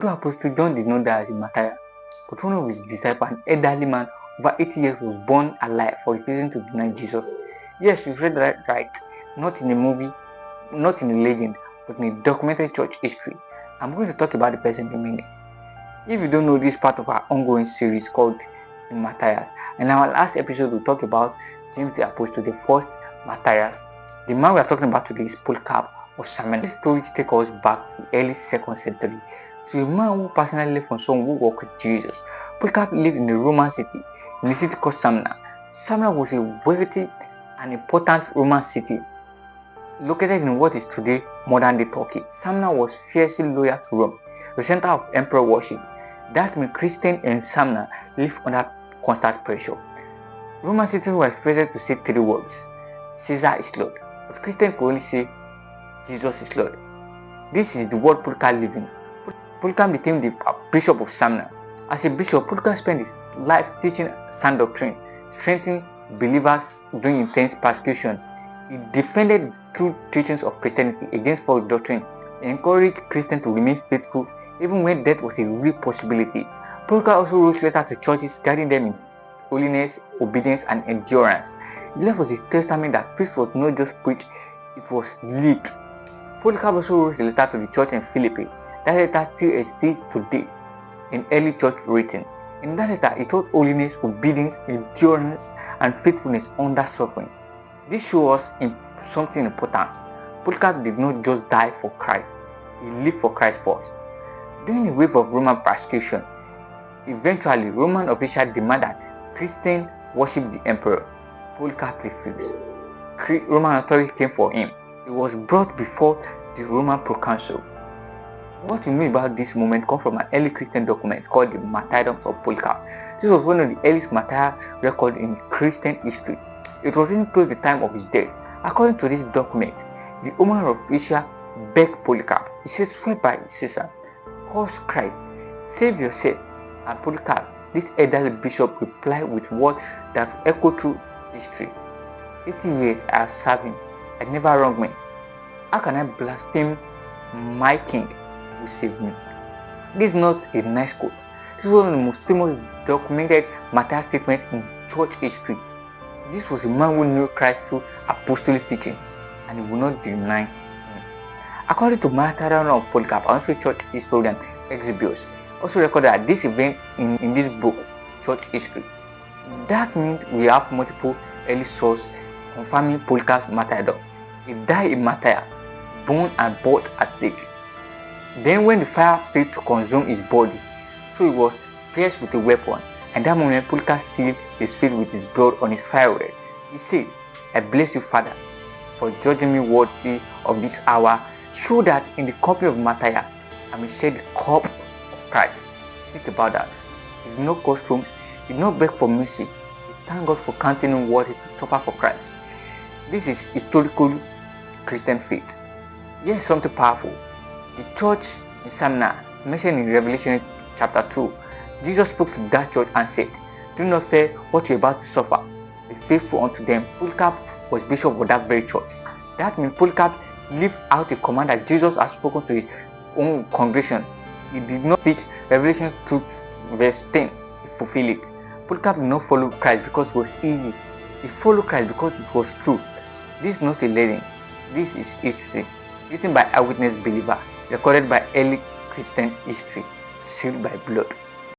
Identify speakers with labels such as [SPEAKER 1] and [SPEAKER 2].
[SPEAKER 1] True Apostle John did not die as a martyr, but one of his disciples, an elderly man over 80 years, was born alive for refusing to deny Jesus. Yes, you read that right. Not in a movie, not in a legend, but in a documented church history. I'm going to talk about the person in a minute. If you don't know, this part of our ongoing series called the Martyrs. In our last episode, we talked about James the Apostle, the first Martyrs. The man we are talking about today is Polycarp of Smyrna. This story takes us back to the early 2nd century to a man who personally lived from someone who walked with Jesus. Polycarp lived in a Roman city, in a city called Smyrna. Smyrna was a wealthy and important Roman city located in what is today modern-day Turkey. Smyrna was fiercely loyal to Rome, the center of emperor worship. That means Christians in Smyrna lived under constant pressure. Roman citizens were expected to say 3 words: Caesar is Lord, but Christians could only say Jesus is Lord. This is the world Polycarp lived in. Polycarp became the bishop of Smyrna. As a bishop, Polycarp spent his life teaching sound doctrine, strengthening believers during intense persecution. He defended true teachings of Christianity against false doctrine. He encouraged Christians to remain faithful even when death was a real possibility. Polycarp also wrote letters to churches guiding them in holiness, obedience, and endurance. His life was a testament that peace was not just preached, it was lived. Polycarp also wrote a letter to the church in Philippi. That letter still exists today in early church writing. In that letter, he taught holiness, obedience, endurance, and faithfulness under suffering. This shows us something important. Polycarp did not just die for Christ, he lived for Christ first. During the wave of Roman persecution, eventually Roman officials demanded that Christians worship the emperor. Polycarp refused. Roman authorities came for him. He was brought before the Roman proconsul. What we know about this moment comes from an early Christian document called the Martyrdom of Polycarp. This was one of the earliest martyr records in Christian history. It was written close to the time of his death. According to this document, the Roman official begged Polycarp. He said, "Swear by Caesar, curse Christ, save yourself." And Polycarp, this elderly bishop, replied with words that echo through history. 80 years I have served him. I never wronged me. How can I blaspheme my king who saved me? This is not a nice quote. This is one of the most famous documented martyr statements in church history. This was a man who knew Christ through apostolic teaching, and he would not deny him. According to Martyrdom of Polycarp, also church historian Eusebius also recorded that this event in this book, Church History. That means we have multiple early sources confirming Polycarp's martyrdom. He died a martyr, born and bought at stake. Then when the fire failed to consume his body, so he was pierced with a weapon. At that moment, Polycarp sealed his feet with his blood on his forehead. He said, "I bless you, Father, for judging me worthy of this hour, so that in the company of martyrs I may share the cup of Christ." Think about that. He did not cause rooms, he did not beg for mercy. He thanked God for counting him worthy to suffer for Christ. This is historical Christian faith. Here's something powerful. The church in Smyrna, mentioned in Revelation chapter 2, Jesus spoke to that church and said, "Do not fear what you're about to suffer. Be faithful unto them." Polycarp was bishop of that very church. That means Polycarp lived out a command that Jesus had spoken to his own congregation. He did not teach Revelation 2 verse 10 to fulfill it. Polycarp did not follow Christ because it was easy. He followed Christ because it was true. This is not a legend. This is history, written by eyewitness believer, recorded by early Christian history, sealed by blood.